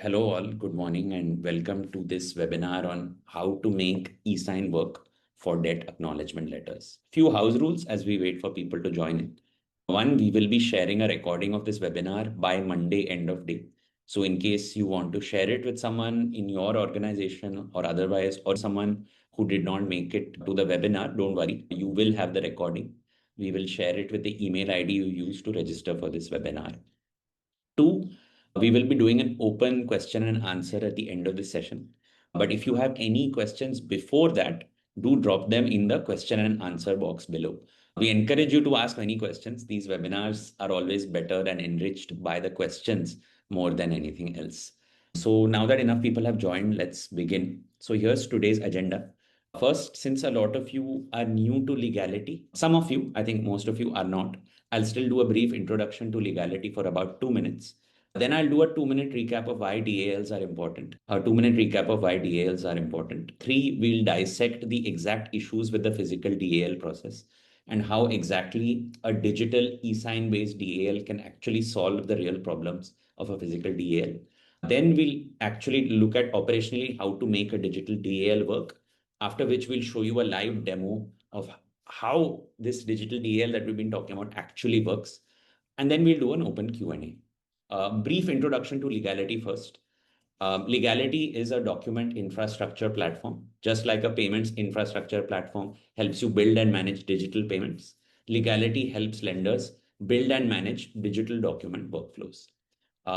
Hello all, good morning and welcome to this webinar on how to make eSign work for debt acknowledgement letters. Few house rules as we wait for people to join in. One, we will be sharing a recording of this webinar by Monday end of day. So in case you want to share it with someone in your organization or otherwise, or someone who did not make it to the webinar, don't worry, you will have the recording. We will share it with the email ID you used to register for this webinar. Two, we will be doing an open question and answer at the end of the session. But if you have any questions before that, do drop them in the question and answer box below. We encourage you to ask many questions. These webinars are always better and enriched by the questions more than anything else. So now that enough people have joined, let's begin. So here's today's agenda. First, since a lot of you are new to legality, some of you, I think most of you are not, I'll still do a brief introduction to legality for about 2 minutes. Then I'll do a 2-minute recap of why DALs are important. A 2-minute recap of why DALs are important. Three, we'll dissect the exact issues with the physical DAL process and how exactly a digital eSign based DAL can actually solve the real problems of a physical DAL. Then we'll actually look at operationally how to make a digital DAL work, after which we'll show you a live demo of how this digital DAL that we've been talking about actually works. And then we'll do an open Q&A. Brief introduction to Leegality first. Leegality is a document infrastructure platform. Just like a payments infrastructure platform helps you build and manage digital payments, Leegality helps lenders build and manage digital document workflows.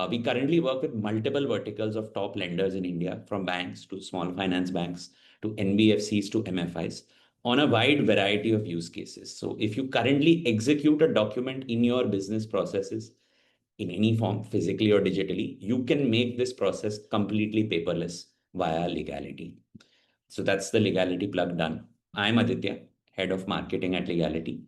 We currently work with multiple verticals of top lenders in India, from banks to small finance banks to NBFCs to MFIs, on a wide variety of use cases. So if you currently execute a document in your business processes in any form, physically or digitally, you can make this process completely paperless via Leegality. So that's the Leegality plug done. I'm Aditya, head of marketing at Leegality.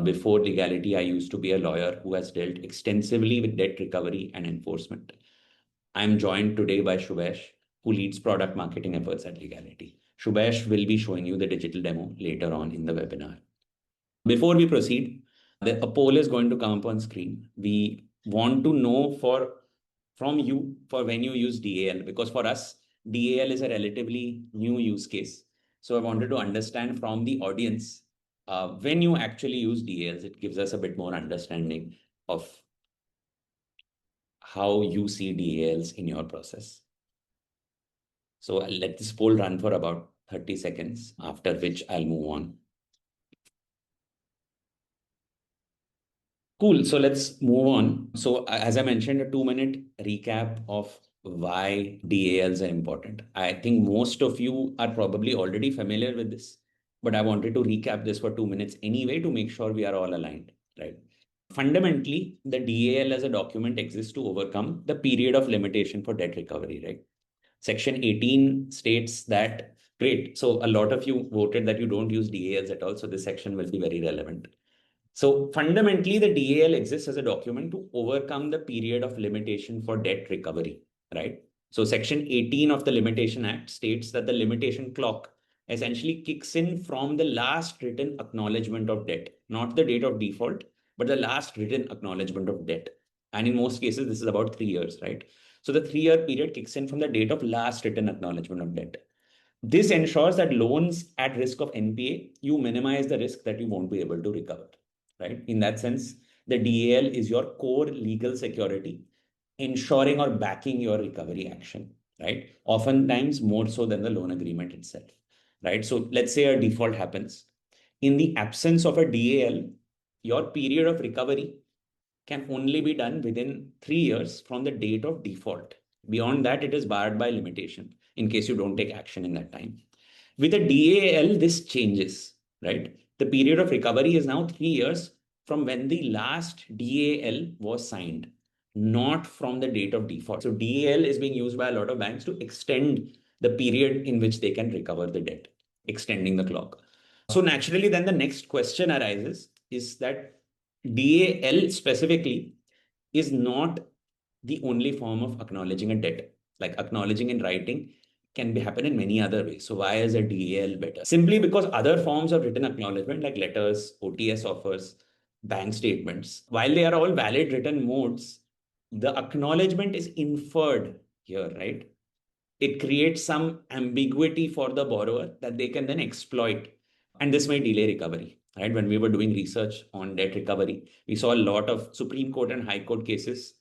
Before Leegality, I used to be a lawyer who has dealt extensively with debt recovery and enforcement. I'm joined today by Shubhesh, who leads product marketing efforts at Leegality. Shubhesh will be showing you the digital demo later on in the webinar. Before we proceed, a poll is going to come up on screen. We want to know from you for when you use DAL, because for us, DAL is a relatively new use case. So I wanted to understand from the audience, when you actually use DALs, it gives us a bit more understanding of how you see DALs in your process. So I'll let this poll run for about 30 seconds, after which I'll move on. Cool. So let's move on. So as I mentioned, a 2-minute recap of why DALs are important. I think most of you are probably already familiar with this, but I wanted to recap this for 2 minutes anyway to make sure we are all aligned, right? Fundamentally, the DAL as a document exists to overcome the period of limitation for debt recovery, right? Section 18 states that, great. So a lot of you voted that you don't use DALs at all. So this section will be very relevant. So fundamentally, the DAL exists as a document to overcome the period of limitation for debt recovery, right? So Section 18 of the Limitation Act states that the limitation clock essentially kicks in from the last written acknowledgement of debt, not the date of default, but the last written acknowledgement of debt. And in most cases, this is about 3 years, right? So the 3-year period kicks in from the date of last written acknowledgement of debt. This ensures that loans at risk of NPA, you minimize the risk that you won't be able to recover, right? In that sense, the DAL is your core legal security, ensuring or backing your recovery action, right? Oftentimes more so than the loan agreement itself, right? So let's say a default happens. In the absence of a DAL, your period of recovery can only be done within 3 years from the date of default. Beyond that, it is barred by limitation in case you don't take action in that time. With a DAL, this changes, right? The period of recovery is now 3 years from when the last DAL was signed, not from the date of default. So DAL is being used by a lot of banks to extend the period in which they can recover the debt, extending the clock. So naturally, then the next question arises is that DAL specifically is not the only form of acknowledging a debt. Like acknowledging in writing can be happen in many other ways. So why is a DAL better? Simply because other forms of written acknowledgement like letters, OTS offers, bank statements, while they are all valid written modes, the acknowledgement is inferred here, right? It creates some ambiguity for the borrower that they can then exploit. And this may delay recovery, right? When we were doing research on debt recovery, we saw a lot of Supreme Court and High Court cases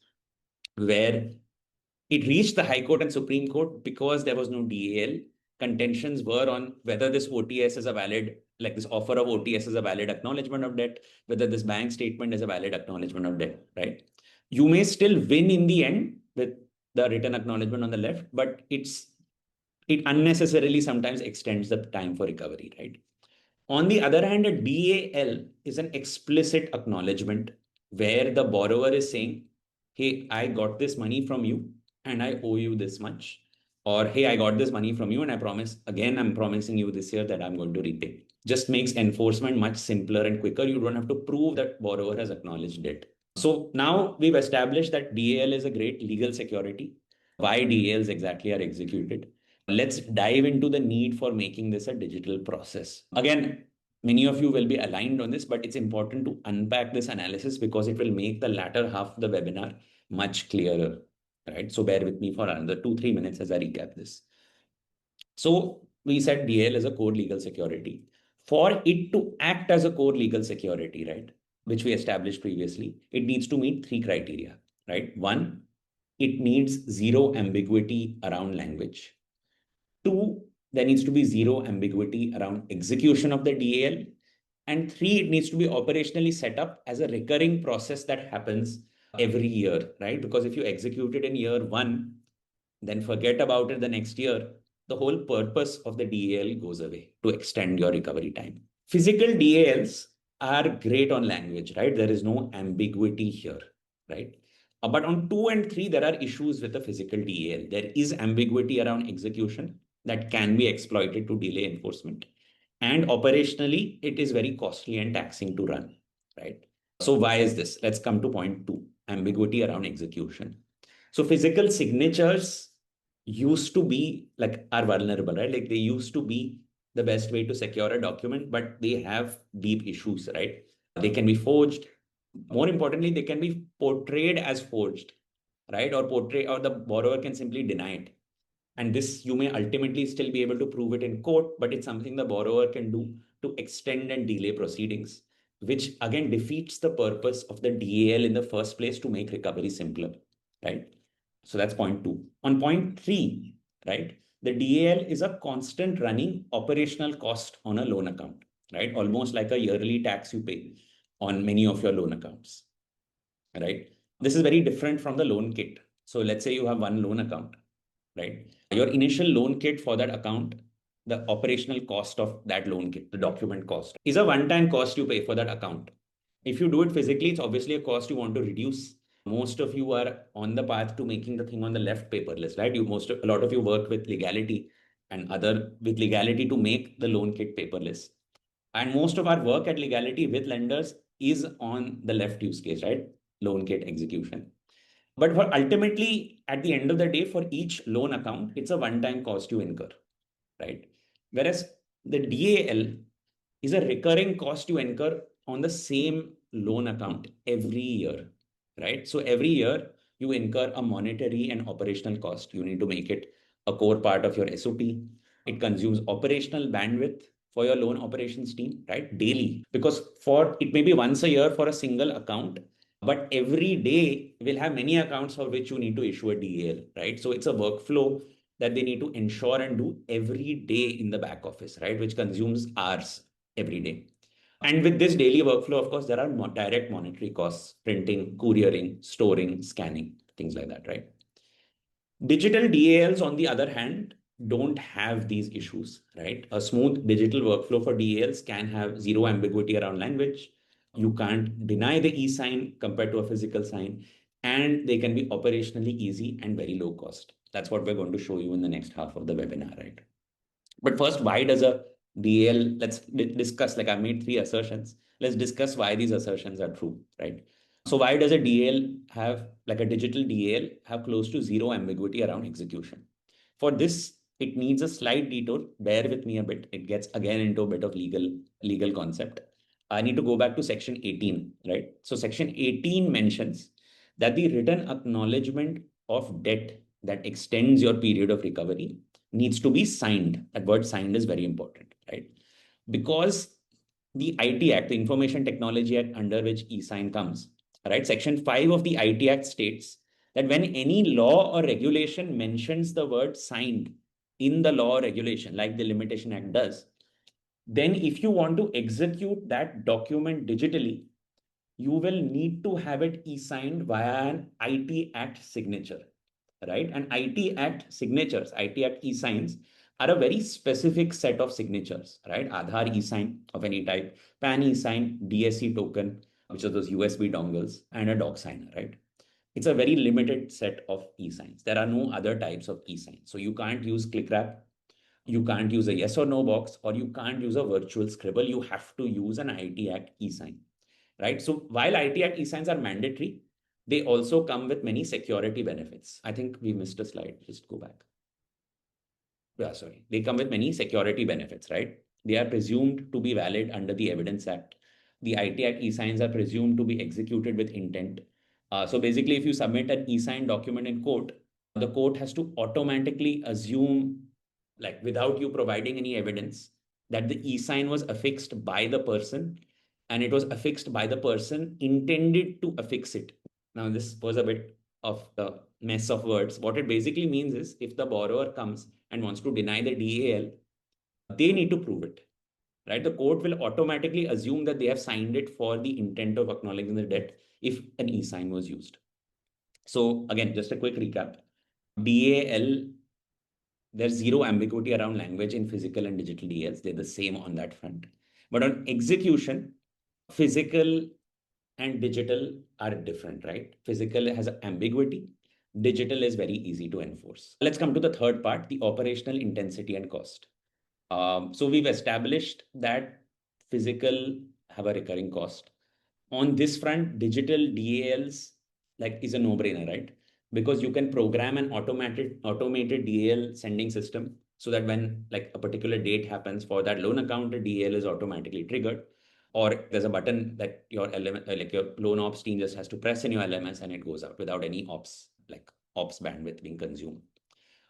where it reached the High Court and Supreme Court because there was no DAL. Contentions were on whether this OTS is a valid, like this offer of OTS is a valid acknowledgement of debt, whether this bank statement is a valid acknowledgement of debt, right? You may still win in the end with the written acknowledgement on the left, but it unnecessarily sometimes extends the time for recovery, right? On the other hand, a DAL is an explicit acknowledgement where the borrower is saying, hey, I got this money from you and I owe you this much. Or, hey, I got this money from you and I'm promising you this year that I'm going to repay. Just makes enforcement much simpler and quicker. You don't have to prove that borrower has acknowledged it. So now we've established that DAL is a great legal security. Why DALs exactly are executed. Let's dive into the need for making this a digital process. Again, many of you will be aligned on this, but it's important to unpack this analysis because it will make the latter half of the webinar much clearer, right? So bear with me for another 2-3 minutes as I recap this. So we said DL is a core legal security. For it to act as a core legal security, right, which we established previously, it needs to meet 3 criteria, right? 1, it needs zero ambiguity around language. 2, there needs to be zero ambiguity around execution of the DAL. And 3, it needs to be operationally set up as a recurring process that happens every year, right? Because if you execute it in year 1, then forget about it the next year, the whole purpose of the DAL goes away to extend your recovery time. Physical DALs are great on language, right? There is no ambiguity here, right? But on 2 and 3, there are issues with the physical DAL. There is ambiguity around execution that can be exploited to delay enforcement. And operationally, it is very costly and taxing to run, right? So why is this? Let's come to point 2, ambiguity around execution. So physical signatures used to be like are vulnerable, right? Like they used to be the best way to secure a document, but they have deep issues, right? They can be forged. More importantly, they can be portrayed as forged, right? Or the borrower can simply deny it. And this you may ultimately still be able to prove it in court, but it's something the borrower can do to extend and delay proceedings, which again defeats the purpose of the DAL in the first place to make recovery simpler, right? So that's point 2. On point 3, right, the DAL is a constant running operational cost on a loan account, right? Almost like a yearly tax you pay on many of your loan accounts, right? This is very different from the loan kit. So let's say you have one loan account, right? Your initial loan kit for that account, the operational cost of that loan kit, the document cost, is a one-time cost you pay for that account. If you do it physically, it's obviously a cost you want to reduce. Most of you are on the path to making the thing on the left paperless, right? A lot of you work with Leegality and with Leegality to make the loan kit paperless. And most of our work at Leegality with lenders is on the left use case, right? Loan kit execution. But for ultimately, at the end of the day, for each loan account, it's a one-time cost you incur, right? Whereas the DAL is a recurring cost you incur on the same loan account every year, right? So every year you incur a monetary and operational cost. You need to make it a core part of your SOP. It consumes operational bandwidth for your loan operations team, right? Daily, because for it may be once a year for a single account, but every day will have many accounts for which you need to issue a DAL, right? So it's a workflow that they need to ensure and do every day in the back office, right? Which consumes hours every day. And with this daily workflow, of course, there are direct monetary costs, printing, couriering, storing, scanning, things like that, right? Digital DALs, on the other hand, don't have these issues, right? A smooth digital workflow for DALs can have zero ambiguity around language. You can't deny the eSign compared to a physical sign, and they can be operationally easy and very low cost. That's what we're going to show you in the next half of the webinar, right? But first, why does a DAL, let's discuss, like I made 3 assertions. Let's discuss why these assertions are true, right? So why does a DAL have, like a digital DAL, have close to zero ambiguity around execution? For this, it needs a slight detour. Bear with me a bit. It gets again into a bit of legal concept. I need to go back to section 18, right? So section 18 mentions that the written acknowledgement of debt that extends your period of recovery needs to be signed. That word signed is very important, right? Because the IT Act, the Information Technology Act under which eSign comes, right? Section 5 of the IT Act states that when any law or regulation mentions the word signed in the law or regulation, like the Limitation Act does, then if you want to execute that document digitally, you will need to have it e-signed via an IT Act signature, right? And IT Act signatures, IT Act e-signs are a very specific set of signatures, right? Aadhaar e-sign of any type, PAN e-sign, DSC token, which are those USB dongles, and a doc signer, right? It's a very limited set of e-signs. There are no other types of e-signs. So you can't use click wrap, you can't use a yes or no box, or you can't use a virtual scribble. You have to use an IT Act e-sign, right? So while IT Act e-signs are mandatory, they also come with many security benefits. I think we missed a slide. Just go back. Yeah, sorry. They come with many security benefits, right? They are presumed to be valid under the Evidence Act. The IT Act e-signs are presumed to be executed with intent. So basically, if you submit an e-signed document in court, the court has to automatically assume, like without you providing any evidence, that the e-sign was affixed by the person and it was affixed by the person intended to affix it. Now, this was a bit of the mess of words. What it basically means is if the borrower comes and wants to deny the DAL, they need to prove it, right? The court will automatically assume that they have signed it for the intent of acknowledging the debt if an e-sign was used. So again, just a quick recap. DAL, there's zero ambiguity around language in physical and digital DLs. They're the same on that front. But on execution, physical and digital are different, right? Physical has ambiguity. Digital is very easy to enforce. Let's come to the third part, the operational intensity and cost. So we've established that physical have a recurring cost. On this front, digital DALs like is a no-brainer, right? Because you can program an automated DAL sending system so that when like a particular date happens for that loan account, the DAL is automatically triggered. Or there's a button that your LMS, like your loan ops team just has to press in your LMS and it goes out without any ops bandwidth being consumed.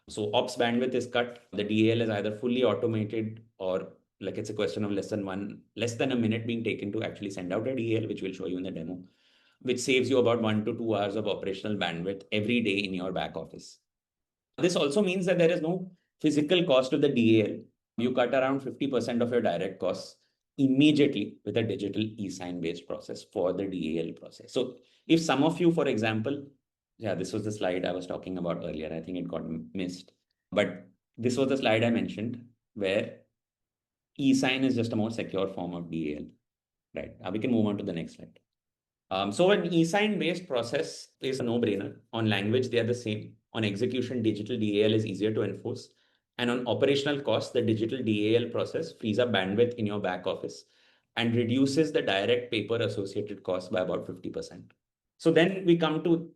So ops bandwidth is cut. The DAL is either fully automated or like it's a question of less than a minute being taken to actually send out a DAL, which we'll show you in the demo, which saves you about 1 to 2 hours of operational bandwidth every day in your back office. This also means that there is no physical cost of the DAL. You cut around 50% of your direct costs immediately with a digital e-sign based process for the DAL process. So if some of you, for example, yeah, this was the slide I was talking about earlier. I think it got missed. But this was the slide I mentioned where e-sign is just a more secure form of DAL. Right. We can move on to the next slide. So an e-sign based process is a no-brainer. On language, they are the same. On execution, digital DAL is easier to enforce. And on operational costs, the digital DAL process frees up bandwidth in your back office and reduces the direct paper associated costs by about 50%. So then we come to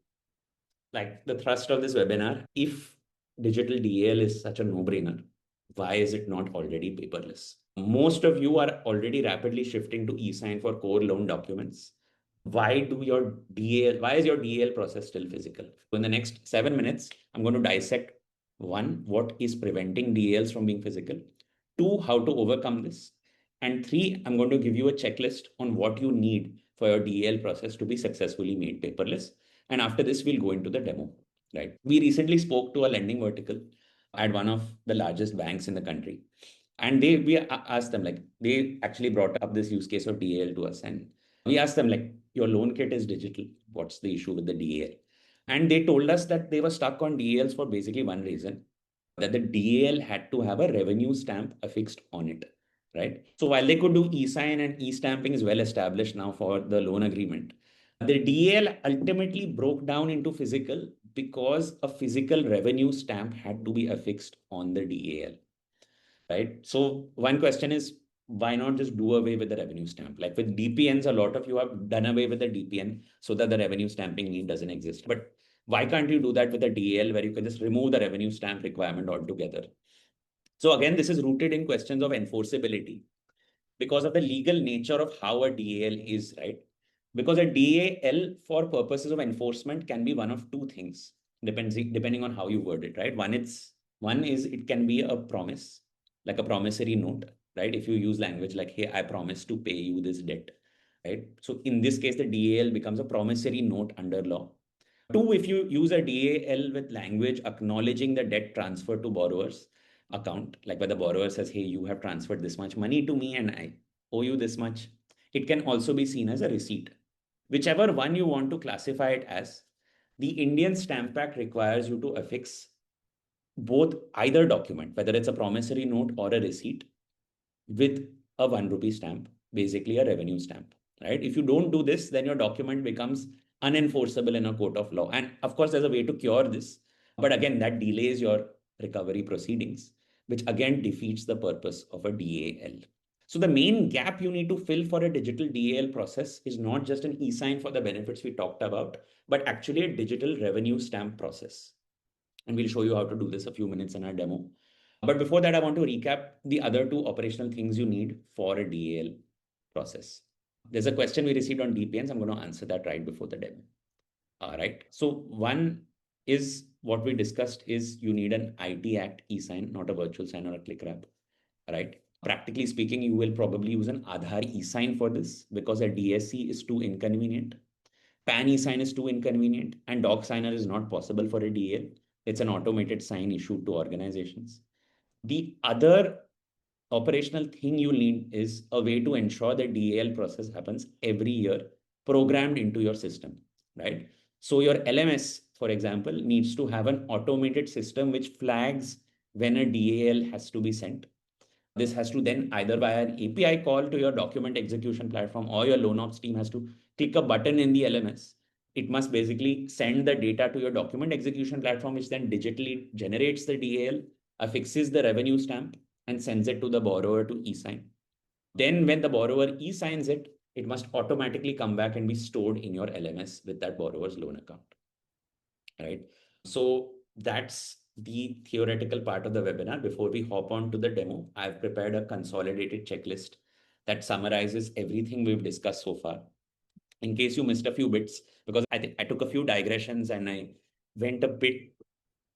like the thrust of this webinar. If digital DAL is such a no-brainer, why is it not already paperless? Most of you are already rapidly shifting to eSign for core loan documents. Why is your DAL process still physical? So in the next 7 minutes, I'm going to dissect one, what is preventing DALs from being physical? Two, how to overcome this. And three, I'm going to give you a checklist on what you need for your DAL process to be successfully made paperless. And after this, we'll go into the demo, right? We recently spoke to a lending vertical at one of the largest banks in the country. And we asked them, like, they actually brought up this use case of DAL to us. And we asked them, like, your loan kit is digital. What's the issue with the DAL? And they told us that they were stuck on DALs for basically one reason, that the DAL had to have a revenue stamp affixed on it, right? So while they could do e-sign and e-stamping is well established now for the loan agreement, the DAL ultimately broke down into physical because a physical revenue stamp had to be affixed on the DAL, right? So one question is, why not just do away with the revenue stamp? Like with DPNs, a lot of you have done away with the DPN so that the revenue stamping need doesn't exist. But why can't you do that with a DAL where you can just remove the revenue stamp requirement altogether? So again, this is rooted in questions of enforceability because of the legal nature of how a DAL is, right? Because a DAL for purposes of enforcement can be one of two things. depending on how you word it, right? One is it can be a promise, like a promissory note, right? If you use language like, hey, I promise to pay you this debt, right? So in this case, the DAL becomes a promissory note under law. Two, if you use a DAL with language acknowledging the debt transfer to borrower's account, like where the borrower says, hey, you have transferred this much money to me and I owe you this much, it can also be seen as a receipt. Whichever one you want to classify it as, the Indian Stamp Act requires you to affix both either document, whether it's a promissory note or a receipt, with a 1 rupee stamp, basically a revenue stamp, right? If you don't do this, then your document becomes unenforceable in a court of law. And of course, there's a way to cure this. But again, that delays your recovery proceedings, which again defeats the purpose of a DAL. So the main gap you need to fill for a digital DAL process is not just an eSign for the benefits we talked about, but actually a digital revenue stamp process. And we'll show you how to do this a few minutes in our demo. But before that, I want to recap the other two operational things you need for a DAL process. There's a question we received on DPNs. I'm going to answer that right before the demo. All right. So one is what we discussed is you need an IT Act eSign, not a virtual sign or a click wrap. Right. Practically speaking, you will probably use an Aadhaar eSign for this because a DSC is too inconvenient. PAN eSign is too inconvenient, and Doc Signer is not possible for a DAL. It's an automated sign issued to organizations. The other operational thing you need is a way to ensure the DAL process happens every year, programmed into your system, right? So your LMS, for example, needs to have an automated system which flags when a DAL has to be sent. This has to then either via an API call to your document execution platform, or your loan ops team has to click a button in the LMS. It must basically send the data to your document execution platform, which then digitally generates the DAL, affixes the revenue stamp, and sends it to the borrower to e-sign. Then when the borrower e-signs it, it must automatically come back and be stored in your LMS with that borrower's loan account, right? So that's the theoretical part of the webinar. Before we hop on to the demo, I've prepared a consolidated checklist that summarizes everything we've discussed so far. In case you missed a few bits, because I think I took a few digressions and I went a bit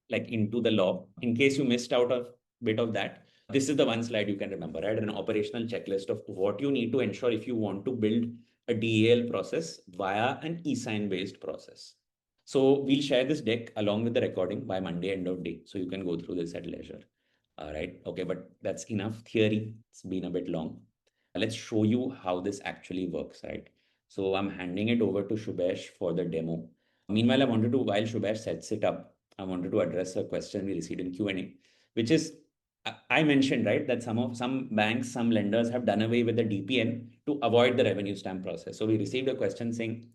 like into the law. In case you missed out a bit of that, this is the one slide you can remember, right? An operational checklist of what you need to ensure if you want to build a DAL process via an eSign based process. So we'll share this deck along with the recording by Monday end of day. So you can go through this at leisure. All right. Okay. But that's enough theory. It's been a bit long. Let's show you how this actually works, right? So I'm handing it over to Shubesh for the demo. Meanwhile, while Shubesh sets it up, I wanted to address a question we received in Q&A, which is, I mentioned, right, that some banks, some lenders have done away with the DPN to avoid the revenue stamp process. So we received a question saying,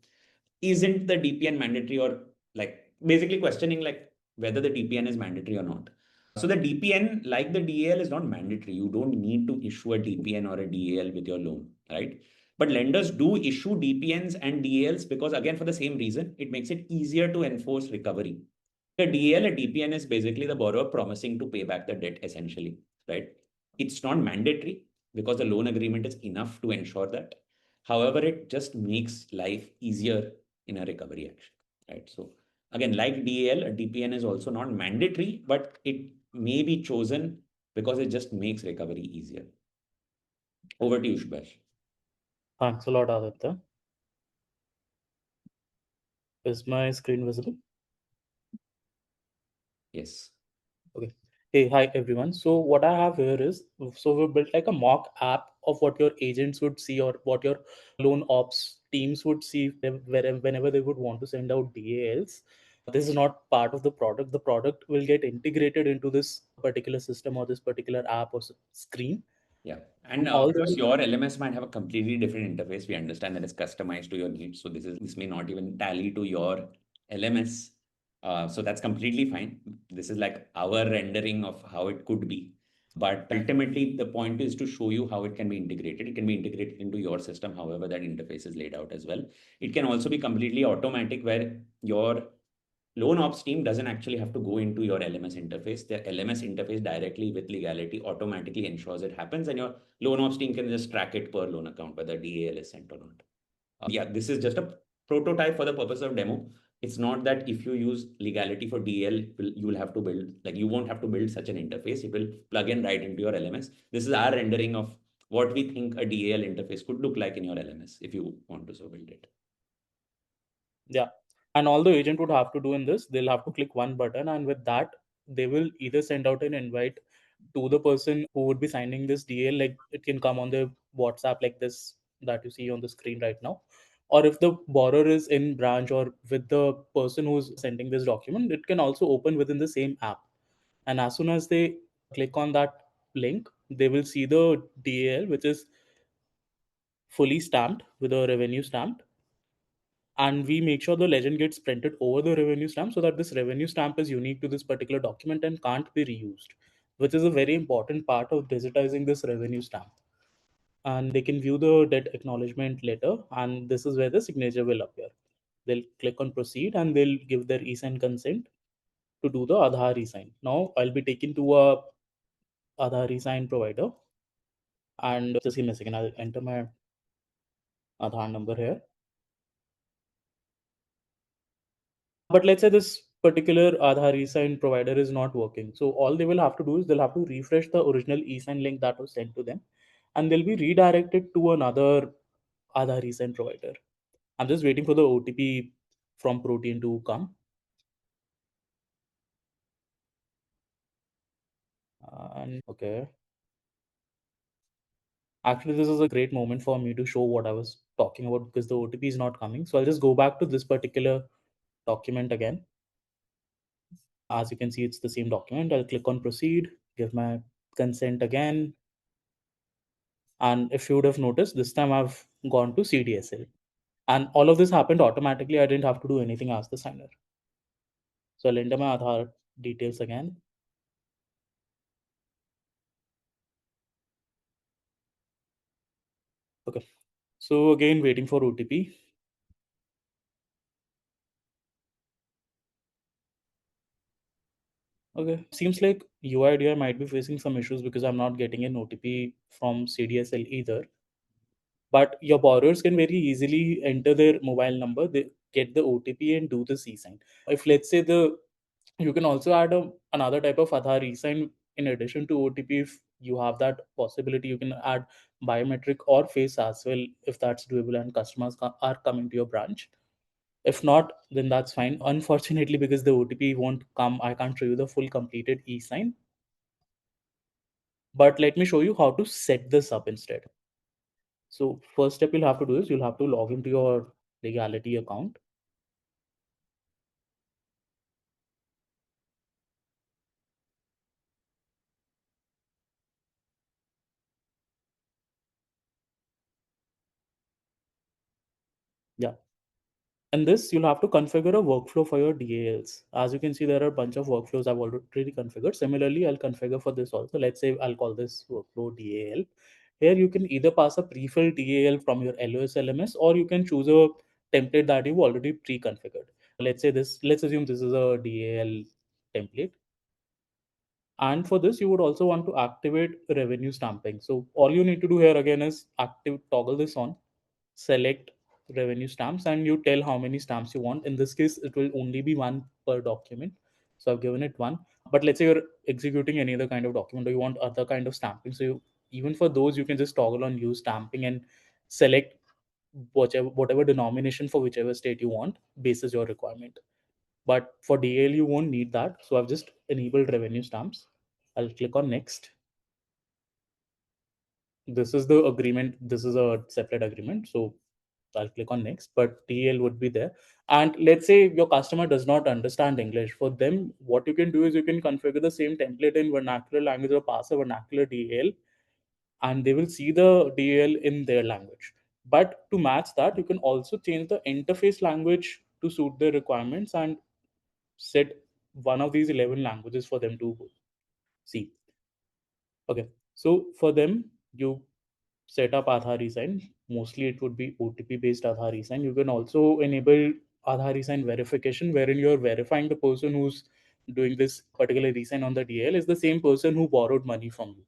isn't the DPN mandatory, or like basically questioning like whether the DPN is mandatory or not. So the DPN, like the DAL, is not mandatory. You don't need to issue a DPN or a DAL with your loan, right? But lenders do issue DPNs and DALs because, again, for the same reason, it makes it easier to enforce recovery. A DAL, a DPN is basically the borrower promising to pay back the debt, essentially, right? It's not mandatory because the loan agreement is enough to ensure that. However, it just makes life easier in a recovery action, right? So again, like DAL, a DPN is also not mandatory, but it may be chosen because it just makes recovery easier. Over to you, Shubhash. Thanks a lot, Aditya. Is my screen visible? Yes. Okay. Hey, hi everyone. So what I have here is, so we built like a mock app of what your agents would see or what your loan ops teams would see whenever they would want to send out DALs. This is not part of the product. The product will get integrated into this particular system or this particular app or screen. Yeah. And All of that course, your LMS might have a completely different interface. We understand that it's customized to your needs. So this may not even tally to your LMS. So that's completely fine. This is like our rendering of how it could be. But ultimately, the point is to show you how it can be integrated. It can be integrated into your system, however that interface is laid out as well. It can also be completely automatic where your loan ops team doesn't actually have to go into your LMS interface. The LMS interface directly with Leegality automatically ensures it happens, and your loan ops team can just track it per loan account, whether DAL is sent or not. Yeah, this is just a prototype for the purpose of demo. It's not that if you use Leegality for DL, you will have to build, like you won't have to build such an interface. It will plug in right into your LMS. This is our rendering of what we think a DAL interface could look like in your LMS if you want to so build it. Yeah. And all the agent would have to do in this, they'll have to click one button, and with that, they will either send out an invite to the person who would be signing this DL, like it can come on the WhatsApp like this that you see on the screen right now. Or if the borrower is in branch or with the person who's sending this document, it can also open within the same app. And as soon as they click on that link, they will see the DAL, which is fully stamped with a revenue stamp, and we make sure the legend gets printed over the revenue stamp so that this revenue stamp is unique to this particular document and can't be reused, which is a very important part of digitizing this revenue stamp. And they can view the debt acknowledgement letter, and this is where the signature will appear. They'll click on proceed and they'll give their eSign consent to do the Aadhaar eSign. Now I'll be taken to a Aadhaar eSign provider, and just give me a second, I'll enter my Aadhaar number here. But let's say this particular Aadhaar eSign provider is not working. So all they will have to do is they'll have to refresh the original eSign link that was sent to them, and they'll be redirected to another Aadhaar eSign provider. I'm just waiting for the OTP from Protein to come. And okay, actually, this is a great moment for me to show what I was talking about because the OTP is not coming. So I'll just go back to this particular document again. As you can see, it's the same document. I'll click on proceed, give my consent again. And if you would have noticed, this time I've gone to CDSL. And all of this happened automatically. I didn't have to do anything as the signer. So I'll enter my Aadhaar details again. Okay. So again, waiting for OTP. Okay. Seems like UIDI might be facing some issues because I'm not getting an OTP from CDSL either. But your borrowers can very easily enter their mobile number, they get the OTP and do the C-sign. If let's say the you can also add another type of Aadhaar e-sign in addition to OTP. If you have that possibility, you can add biometric or face as well if that's doable and customers are coming to your branch. If not, then that's fine. Unfortunately, because the OTP won't come, I can't show you the full completed e-sign. But let me show you how to set this up instead. So first step you'll have to do is you'll have to log into your Leegality account. Yeah. And this, you'll have to configure a workflow for your DALs. As you can see, there are a bunch of workflows I've already configured. Similarly, I'll configure for this also. Let's say I'll call this workflow DAL. Here, you can either pass a pre-filled DAL from your LOS LMS, or you can choose a template that you've already pre-configured. Let's assume this is a DAL template. And for this, you would also want to activate revenue stamping. So all you need to do here again is toggle this on, select revenue stamps, and you tell how many stamps you want. In this case, it will only be one per document. So I've given it one. But let's say you're executing any other kind of document or you want other kind of stamping. So even for those, you can just toggle on use stamping and select whatever denomination for whichever state you want basis your requirement. But for DL, you won't need that. So I've just enabled revenue stamps. I'll click on next. This is the agreement. This is a separate agreement. So I'll click on next, but DL would be there. And let's say your customer does not understand English. For them, what you can do is you can configure the same template in vernacular language or pass a vernacular DL, and they will see the DL in their language. But to match that, you can also change the interface language to suit their requirements and set one of these 11 languages for them to see. Okay. So for them, you set up Aadhaar eSign. Mostly it would be OTP based Aadhaar eSign. You can also enable Aadhaar eSign verification, wherein you're verifying the person who's doing this particular eSign on the DL is the same person who borrowed money from you.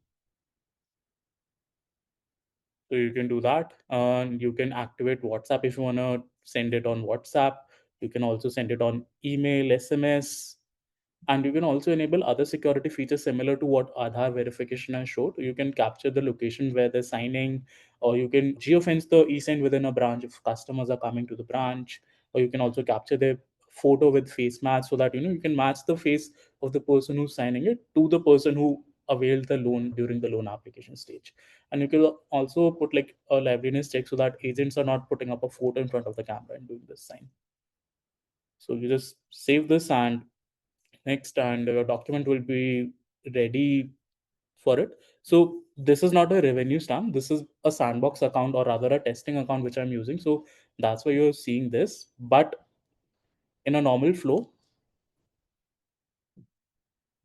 So you can do that. And you can activate WhatsApp if you want to send it on WhatsApp. You can also send it on email, SMS, and you can also enable other security features similar to what Aadhaar verification has showed. You can capture the location where they're signing, or you can geofence the eSign within a branch if customers are coming to the branch, or you can also capture their photo with face match so that you can match the face of the person who's signing it to the person who availed the loan during the loan application stage. And you can also put like a liveliness check so that agents are not putting up a photo in front of the camera and doing this sign. So you just save this and next, and your document will be ready for it. So this is not a revenue stamp. This is a sandbox account, or rather a testing account, which I'm using. So that's why you're seeing this. But in a normal flow,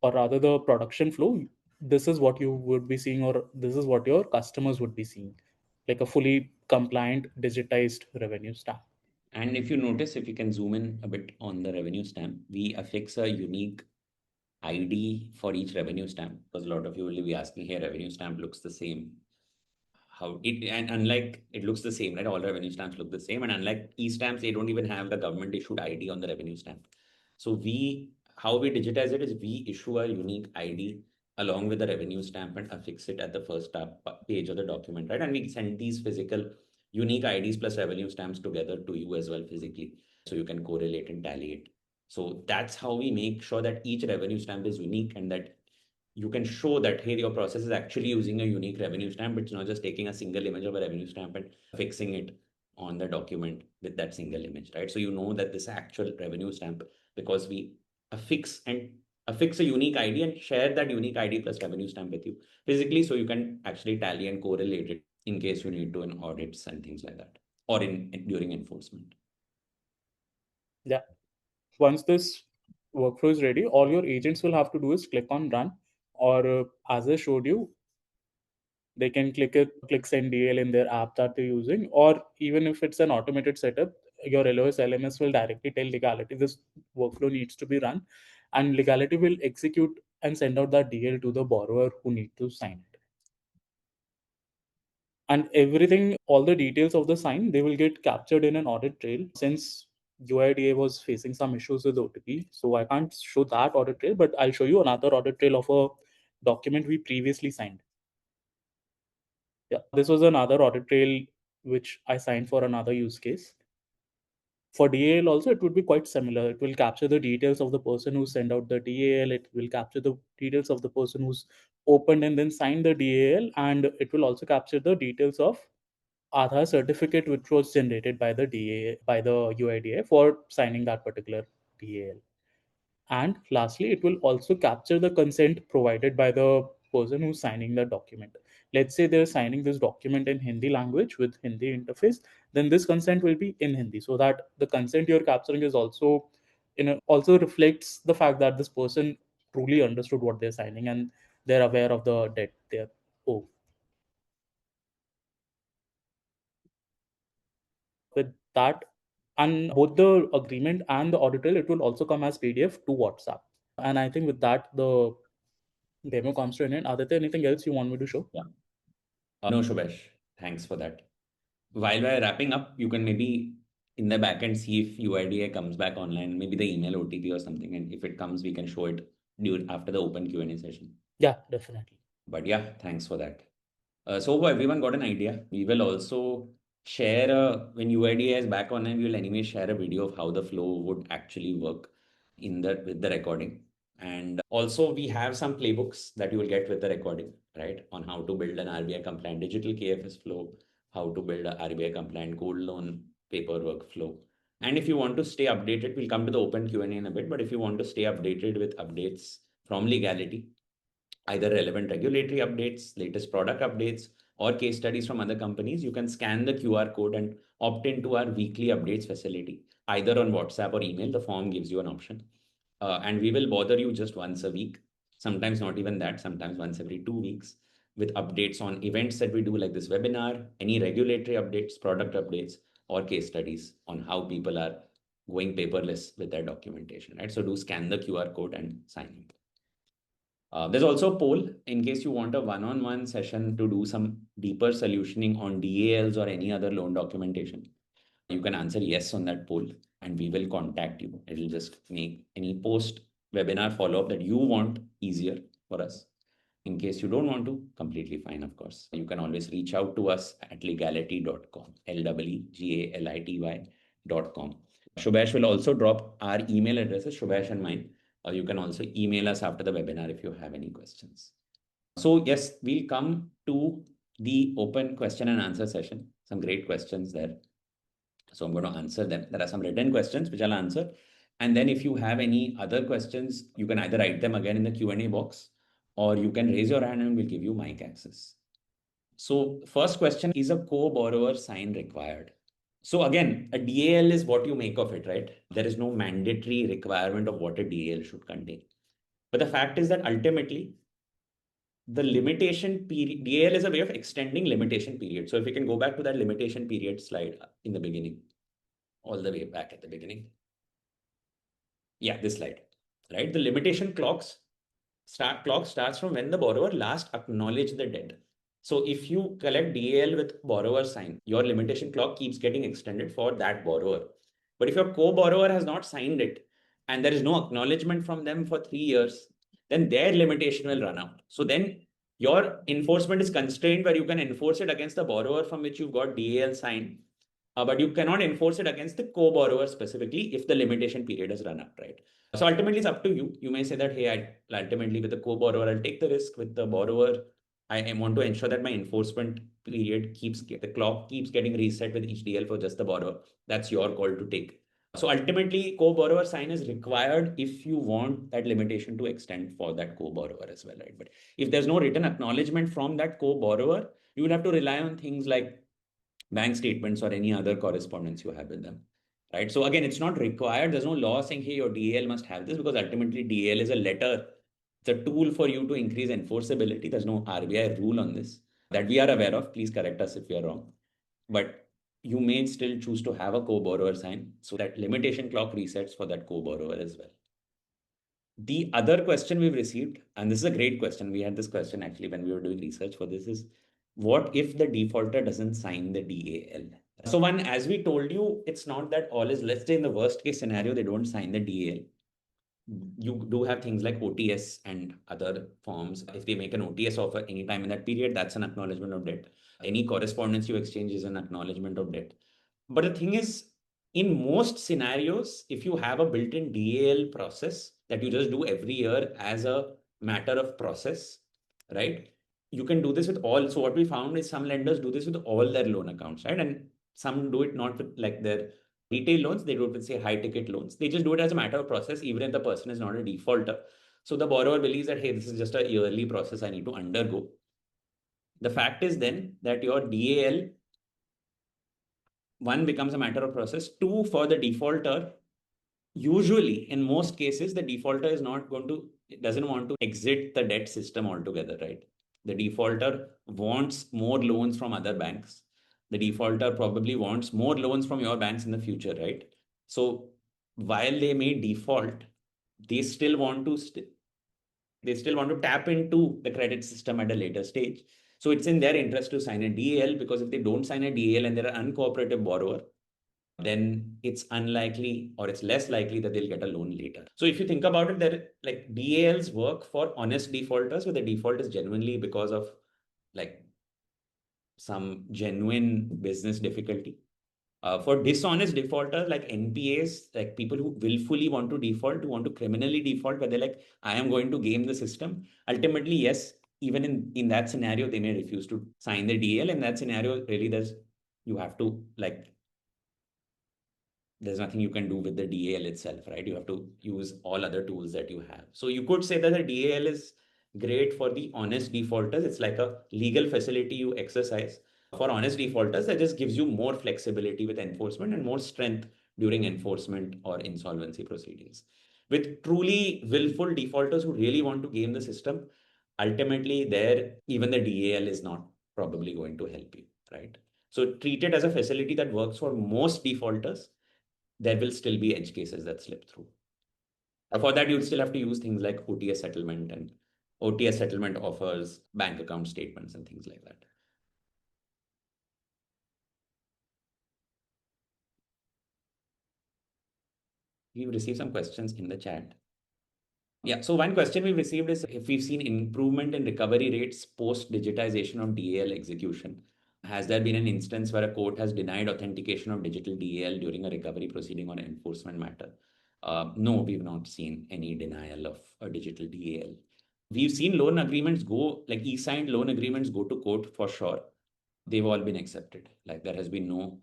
or rather the production flow, this is what you would be seeing, or this is what your customers would be seeing, like a fully compliant digitized revenue stamp. And if you notice, if you can zoom in a bit on the revenue stamp, we affix a unique ID for each revenue stamp, because a lot of you will be asking, here, revenue stamp looks the same. How it, and unlike, it looks the same, right? All revenue stamps look the same. And unlike e-stamps, they don't even have the government issued ID on the revenue stamp. So how we digitize it is we issue a unique ID along with the revenue stamp and affix it at the first page of the document, right? And we send these physical unique IDs plus revenue stamps together to you as well physically, so you can correlate and tally it. So that's how we make sure that each revenue stamp is unique, and that you can show that, hey, your process is actually using a unique revenue stamp. It's not just taking a single image of a revenue stamp and fixing it on the document with that single image, right? So you know that this actual revenue stamp, because we affix a unique ID and share that unique ID plus revenue stamp with you physically, so you can actually tally and correlate it in case you need to in audits and things like that, or in during enforcement. Yeah. Once this workflow is ready, all your agents will have to do is click on run, or as I showed you, they can click send DL in their app that they're using, or even if it's an automated setup, your LOS LMS will directly tell Leegality this workflow needs to be run, and Leegality will execute and send out that DL to the borrower who need to sign it. And everything, all the details of the sign, they will get captured in an audit trail. Since UIDA was facing some issues with OTP, so I can't show that audit trail, but I'll show you another audit trail of a document we previously signed. Yeah, this was another audit trail which I signed for another use case. For DAL also, it would be quite similar. It will capture the details of the person who sent out the DAL. It will capture the details of the person who's opened and then signed the DAL, and it will also capture the details of Aadhaar certificate which was generated by the UIDA for signing that particular DAL. And lastly, it will also capture the consent provided by the person who's signing the document. Let's say they're signing this document in Hindi language with Hindi interface, then this consent will be in Hindi, so that the consent you're capturing is also also reflects the fact that this person truly understood what they're signing and they're aware of the debt they're owed. With that, and both the agreement and the audit trail, it will also come as PDF to WhatsApp. And I think with that, the demo comes to an end. Aditya, anything else you want me to show? Yeah. No, Shubhesh, thanks for that. While we're wrapping up, you can maybe in the backend see if UIDA comes back online, maybe the email OTP or something, and if it comes, we can show it during after the open Q&A session. Yeah, definitely. But yeah, thanks for that. So everyone got an idea. We will also share when UIDA is back online, we will anyway share a video of how the flow would actually work in the with the recording. And also we have some playbooks that you will get with the recording, right? On how to build an RBI compliant digital KFS flow, how to build a RBI compliant gold loan paperwork flow. And if you want to stay updated, we'll come to the open Q&A in a bit. But if you want to stay updated with updates from Leegality, either relevant regulatory updates, latest product updates, or case studies from other companies, you can scan the QR code and opt into our weekly updates facility, either on WhatsApp or email. The form gives you an option. And we will bother you just once a week, sometimes not even that, sometimes once every 2 weeks, with updates on events that we do, like this webinar, any regulatory updates, product updates, or case studies on how people are going paperless with their documentation, right? So do scan the QR code and sign in. There's also a poll in case you want a one-on-one session to do some deeper solutioning on DALs or any other loan documentation. You can answer yes on that poll. and we will contact you. It'll just make any post webinar follow-up that you want easier for us. In case you don't want to, completely fine, of course. You can always reach out to us at legality.com, legality.com. Shubhash will also drop our email addresses, Shubhash and mine. You can also email us after the webinar if you have any questions. So yes, we'll come to the open question and answer session. Some great questions there. So I'm going to answer them. There are some written questions which I'll answer. And then if you have any other questions, you can either write them again in the Q&A box, or you can raise your hand and we'll give you mic access. So first question, is a co-borrower sign required? So again, a DAL is what you make of it, right? There is no mandatory requirement of what a DAL should contain. But the fact is that ultimately, the limitation period, DAL is a way of extending limitation period. So if we can go back to that limitation period slide in the beginning, all the way back at the beginning. Yeah, this slide, right? The limitation clock starts from when the borrower last acknowledged the debt. So if you collect DAL with borrower sign, your limitation clock keeps getting extended for that borrower. But if your co-borrower has not signed it and there is no acknowledgement from them for 3 years, then their limitation will run out. So then your enforcement is constrained where you can enforce it against the borrower from which you've got DAL signed, but you cannot enforce it against the co-borrower specifically if the limitation period has run out, right? So ultimately, it's up to you. You may say that, hey, ultimately with the co-borrower, I'll take the risk. With the borrower, I want to ensure that my enforcement period the clock keeps getting reset with each DL for just the borrower. That's your call to take. So ultimately, co-borrower sign is required if you want that limitation to extend for that co-borrower as well, right? But if there's no written acknowledgement from that co-borrower, you will have to rely on things like bank statements or any other correspondence you have with them, right? So again, it's not required. There's no law saying, hey, your DAL must have this, because ultimately DAL is a letter. It's a tool for you to increase enforceability. There's no RBI rule on this that we are aware of. Please correct us if we are wrong. But you may still choose to have a co-borrower sign so that limitation clock resets for that co-borrower as well. The other question we've received, and this is a great question, we had this question actually when we were doing research for this, is what if the defaulter doesn't sign the DAL? So one, as we told you, it's not that all is, let's say in the worst case scenario, they don't sign the DAL. You do have things like OTS and other forms. If they make an OTS offer anytime in that period, that's an acknowledgement of debt. Any correspondence you exchange is an acknowledgement of debt. But the thing is, in most scenarios, if you have a built-in DAL process that you just do every year as a matter of process, right? You can do this with all. So what we found is some lenders do this with all their loan accounts, right? And some do it not with like their retail loans, they do it with say high ticket loans. They just do it as a matter of process, even if the person is not a defaulter. So the borrower believes that, hey, this is just a yearly process I need to undergo. The fact is then that your DAL, one, becomes a matter of process. Two, for the defaulter, usually in most cases, the defaulter is not going to, doesn't want to exit the debt system altogether, right? The defaulter wants more loans from other banks. The defaulter probably wants more loans from your banks in the future, right? So while they may default, they still want to tap into the credit system at a later stage. So it's in their interest to sign a DAL, because if they don't sign a DAL and they're an uncooperative borrower, then it's unlikely, or it's less likely, that they'll get a loan later. So if you think about it, there like DALs work for honest defaulters, where the default is genuinely because of like some genuine business difficulty. For dishonest defaulters like NPAs, like people who willfully want to default, who want to criminally default, where they're like, I am going to game the system. Ultimately, yes, even in that scenario, they may refuse to sign the DL. In that scenario, really, you have to there's nothing you can do with the DAL itself, right? You have to use all other tools that you have. So you could say that the DAL is great for the honest defaulters. It's like a legal facility you exercise. For honest defaulters, that just gives you more flexibility with enforcement and more strength during enforcement or insolvency proceedings. With truly willful defaulters who really want to game the system, ultimately there, even the DAL is not probably going to help you, right? So treat it as a facility that works for most defaulters. There will still be edge cases that slip through. For that, you'd still have to use things like OTS settlement, and OTS settlement offers bank account statements and things like that. We've received some questions in the chat. Yeah, so one question we've received is if we've seen improvement in recovery rates post digitization of DAL execution. Has there been an instance where a court has denied authentication of digital DAL during a recovery proceeding or enforcement matter? No, we've not seen any denial of a digital DAL. We've seen loan agreements go, like e-signed loan agreements go to court for sure. They've all been accepted. Like there has been no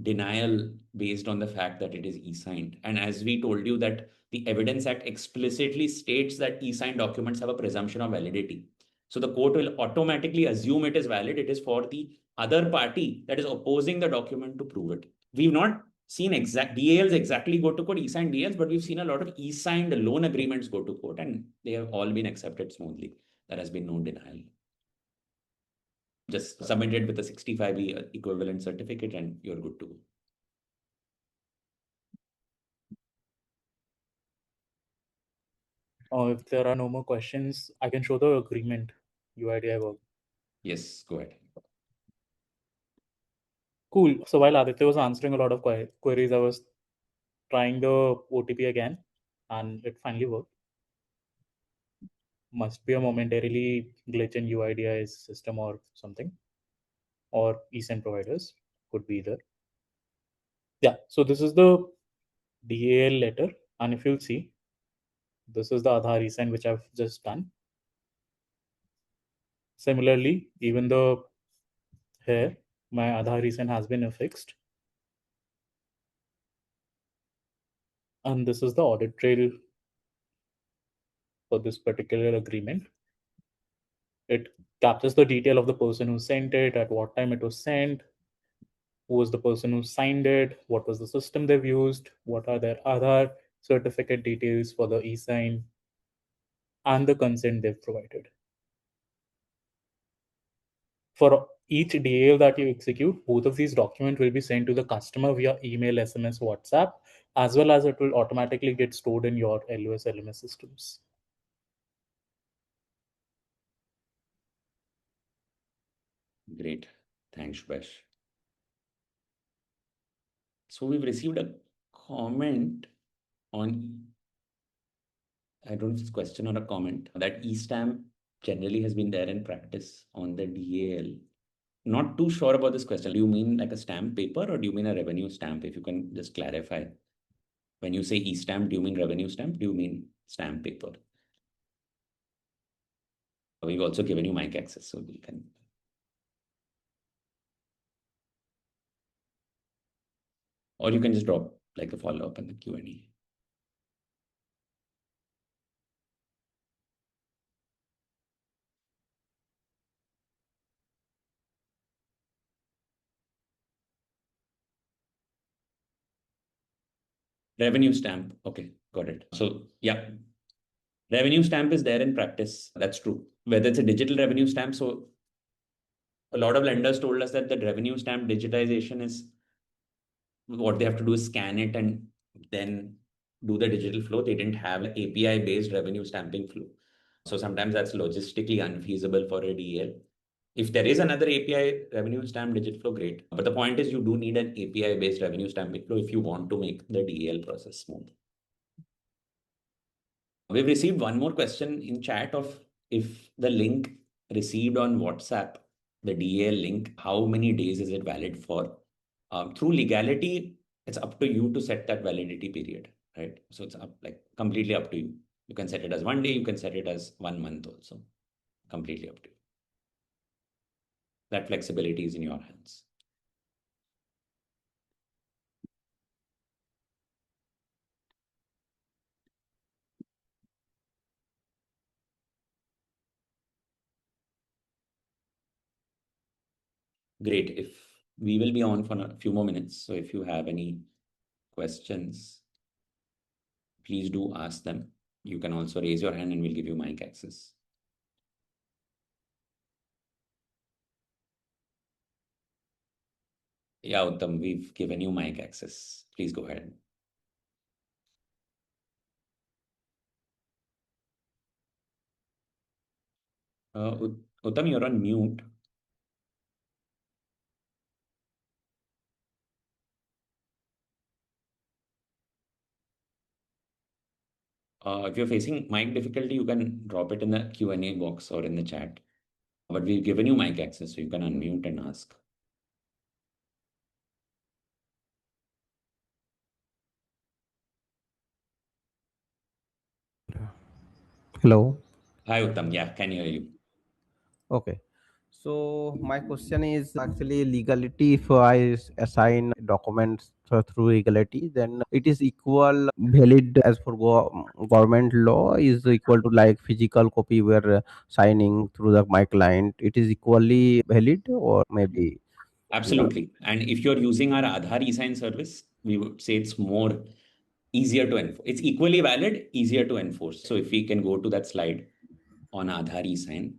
denial based on the fact that it is e-signed. And as we told you that the Evidence Act explicitly states that e-signed documents have a presumption of validity. So the court will automatically assume it is valid. It is for the other party that is opposing the document to prove it. We've not seen exact DALs exactly go to court, e-signed DALs, but we've seen a lot of e-signed loan agreements go to court and they have all been accepted smoothly. There has been no denial. Just submit it with a 65E equivalent certificate and you're good to go. If there are no more questions, I can show the agreement UIDI work. Yes, go ahead. Cool. So while Aditya was answering a lot of queries, I was trying the OTP again, and it finally worked. Must be a momentarily glitch in UIDI's system or something, or eSign providers, could be either. Yeah, so this is the DAL letter, and if you'll see, this is the Aadhaar eSign which I've just done. Similarly, even though here my Aadhaar eSign has been affixed, and this is the audit trail for this particular agreement. It captures the detail of the person who sent it, at what time it was sent, who was the person who signed it, what was the system they've used, what are their Aadhaar certificate details for the e-sign, and the consent they've provided. For each DAL that you execute, both of these documents will be sent to the customer via email, SMS, WhatsApp, as well as it will automatically get stored in your LOS LMS systems. Great. Thanks, Shubhash. So we've received a comment on, I don't know if it's a question or a comment, that e-stamp generally has been there in practice on the DAL. Not too sure about this question. Do you mean like a stamp paper or do you mean a revenue stamp? If you can just clarify. When you say e-stamp, do you mean revenue stamp? Do you mean stamp paper? We've also given you mic access, so we can. Or you can just drop like a follow-up in the Q&A. Revenue stamp. Okay, got it. So yeah, revenue stamp is there in practice. That's true. Whether it's a digital revenue stamp. So a lot of lenders told us that the revenue stamp digitization is what they have to do is scan it and then do the digital flow. They didn't have API based revenue stamping flow. So sometimes that's logistically unfeasible for a DL. If there is another API revenue stamp digit flow, great. But the point is you do need an API based revenue stamping flow if you want to make the DL process smooth. We've received one more question in chat of if the link received on WhatsApp, the DAL link, how many days is it valid for? Through legality, it's up to you to set that validity period, right? So it's like completely up to you. You can set it as 1 day, you can set it as 1 month also. Completely up to you. That flexibility is in your hands. Great. If we will be on for a few more minutes. So if you have any questions, please do ask them. You can also raise your hand and we'll give you mic access. Yeah, Uttam, we've given you mic access. Please go ahead. Uttam, you're on mute. If you're facing mic difficulty, you can drop it in the Q&A box or in the chat. But we've given you mic access, so you can unmute and ask. Hello. Hi, Uttam. Yeah, can hear you. Okay. So my question is actually legality. If I assign documents through legality, then it is equal valid as for government law is equal to like physical copy where signing through my client. It is equally valid or maybe yeah. Absolutely. And if you're using our Aadhaar eSign service, we would say it's more easier to enforce. It's equally valid, easier to enforce. So if we can go to that slide on Aadhaar eSign.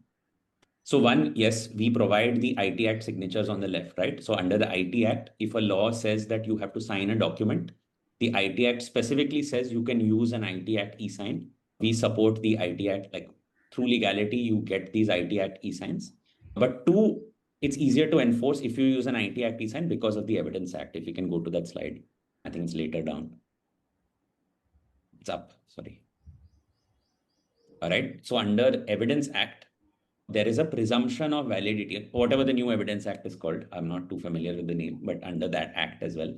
So one, yes, we provide the IT Act signatures on the left, right? So under the IT Act, if a law says that you have to sign a document, the IT Act specifically says you can use an IT Act e-sign. We support the IT Act, like through Leegality, you get these IT Act e-signs. But two, it's easier to enforce if you use an IT Act e-sign because of the Evidence Act. If you can go to that slide, I think it's later down. It's up, sorry. All right. So under Evidence Act, there is a presumption of validity, whatever the new Evidence Act is called. I'm not too familiar with the name, but under that act as well,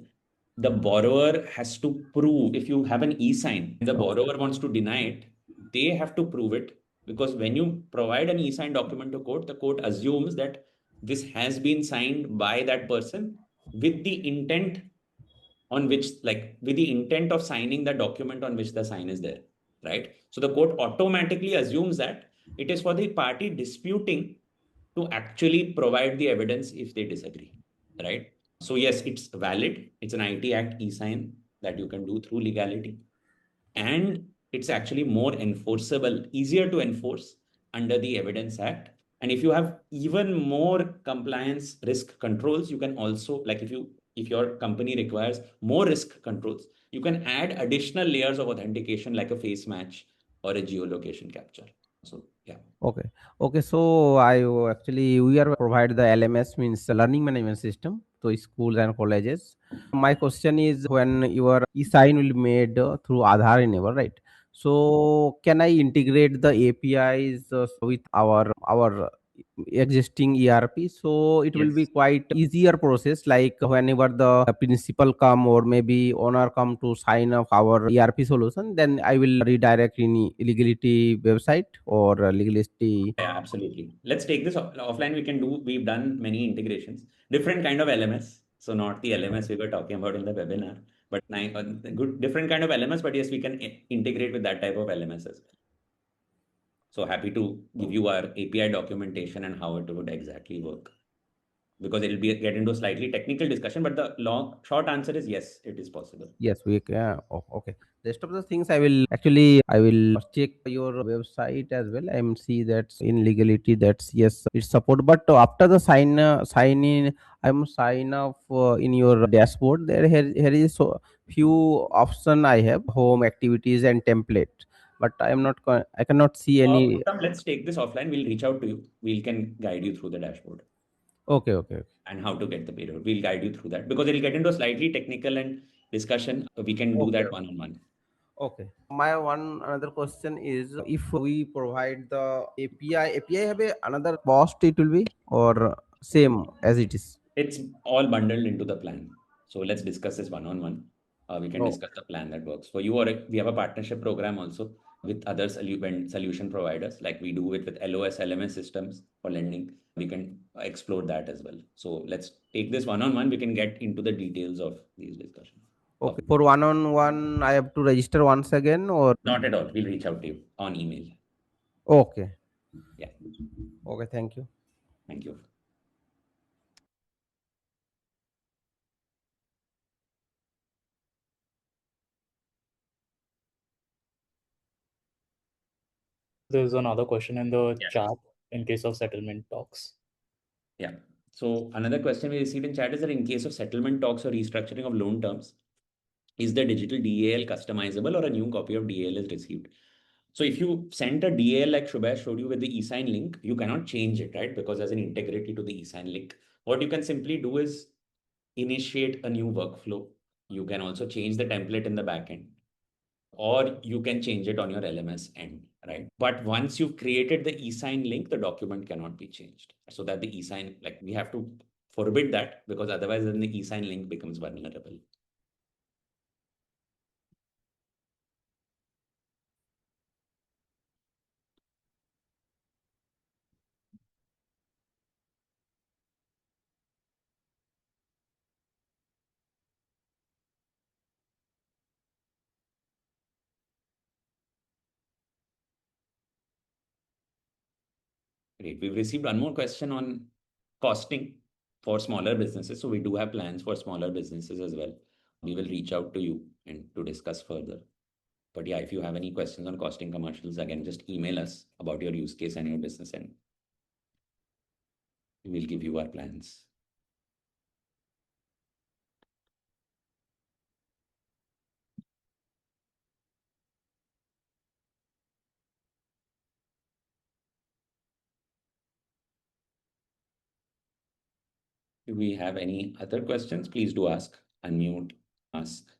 the borrower has to prove. If you have an e-sign, the borrower wants to deny it, they have to prove it, because when you provide an e-sign document to court, the court assumes that this has been signed by that person with the intent on which, like with the intent of signing the document on which the sign is there, right? So the court automatically assumes that it is for the party disputing to actually provide the evidence if they disagree, right? So yes, it's valid. It's an IT Act e-sign that you can do through Leegality, and it's actually more enforceable, easier to enforce under the Evidence Act. And if you have even more compliance risk controls, you can also, like if your company requires more risk controls, you can add additional layers of authentication like a face match or a geolocation capture. So yeah. Okay. Okay. So actually we are provide the LMS means the learning management system to schools and colleges. My question is when your e-sign will be made through Aadhaar enable, right? So can I integrate the APIs with our existing ERP? So it will be Yes. quite easier process. Like whenever the principal come or maybe owner come to sign up our ERP solution, then I will redirect in legality website or legality. Yeah, absolutely. Let's take this offline. We can do, we've done many integrations, different kind of LMS. So not the LMS we were talking about in the webinar, but good, different kind of LMS, but yes, we can integrate with that type of LMS as well. So happy to give you our API documentation and how it would exactly work, because it'll be get into a slightly technical discussion, but the short answer is yes, it is possible. Yes, we can. Oh, okay. Rest of the things I will check your website as well. I'm see that in legality that's yes it's support. But after the sign in, I'm sign up in your dashboard. Here is so few option I have home activities and template. But I cannot see any. Uttam, let's take this offline. We'll reach out to you. We can guide you through the dashboard Okay, okay, and how to get the payroll. We'll guide you through that because it'll get into a slightly technical and discussion. We can do okay. that one on one. Okay. My one another question is if we provide the API have another cost it will be or same as it is. It's all bundled into the plan. So let's discuss this one on one. We can Oh, discuss the plan that works for you, or we have a partnership program also with other solution providers, like we do it with LOS, LMS systems for lending. We can explore that as well. So let's take this one on one. We can get into the details of these discussions. okay. For one on one, I have to register once again or Not at all. We'll reach out to you on email. okay. Yeah. Okay. Thank you. Thank you. There's another question in the Yeah. chat in case of settlement talks. Yeah. So another question we received in chat is that in case of settlement talks or restructuring of loan terms, is the digital DAL customizable or a new copy of DAL is received? So if you sent a DAL like Shubhash showed you with the eSign link, you cannot change it, right? Because there's an integrity to the eSign link. What you can simply do is initiate a new workflow. You can also change the template in the backend. or you can change it on your LMS end, right? But once you've created the eSign link, the document cannot be changed. So that the eSign, like we have to forbid that, because otherwise then the eSign link becomes vulnerable. Great. We've received one more question on costing for smaller businesses. So we do have plans for smaller businesses as well. We will reach out to you and to discuss further. But yeah, if you have any questions on costing commercials, again, just email us about your use case and your business, and we will give you our plans. If we have any other questions, please do ask, unmute, ask,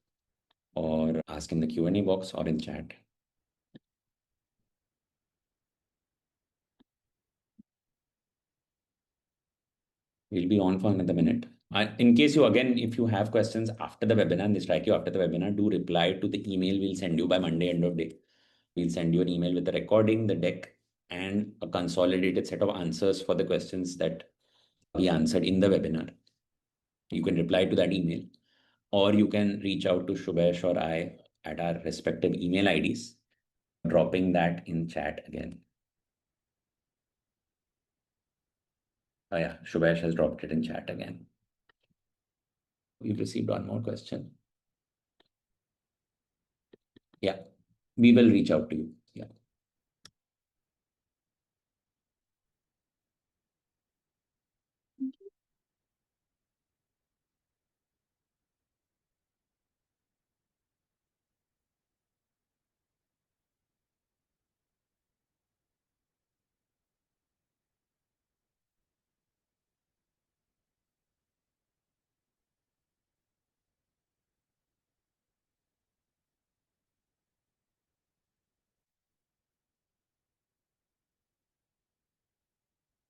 or ask in the Q&A box or in chat. We'll be on for another minute. In case you, again, if you have questions after the webinar and they strike you after the webinar, do reply to the email we'll send you by Monday end of day. We'll send you an email with the recording, the deck, and a consolidated set of answers for the questions that we answered in the webinar. You can reply to that email, or you can reach out to Shubhesh or I at our respective email IDs, dropping that in chat again. Oh yeah, Shubhesh has dropped it in chat again. We've received one more question. Yeah, we will reach out to you. Yeah.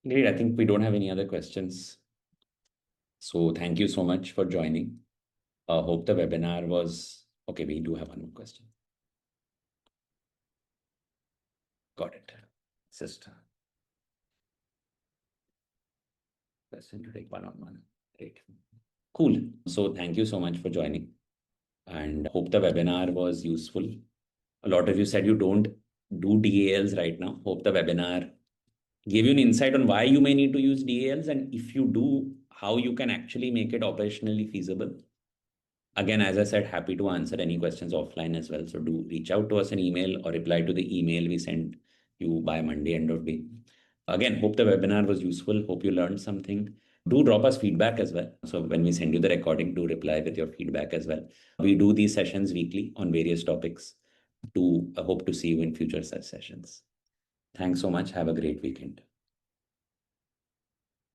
Great. I think we don't have any other questions. So thank you so much for joining. Hope the webinar was okay. We do have one more question. Got it. Sister. Question to take one-on-one. Great. Cool. So thank you so much for joining, and hope the webinar was useful. A lot of you said you don't do DALs right now. Hope the webinar gave you an insight on why you may need to use DALs, and if you do, how you can actually make it operationally feasible. Again, as I said, happy to answer any questions offline as well. So do reach out to us an email or reply to the email we sent you by Monday end of day. Again, hope the webinar was useful. Hope you learned something. Do drop us feedback as well. So when we send you the recording, do reply with your feedback as well. We do these sessions weekly on various topics. To hope to see you in future such sessions. Thanks so much. Have a great weekend.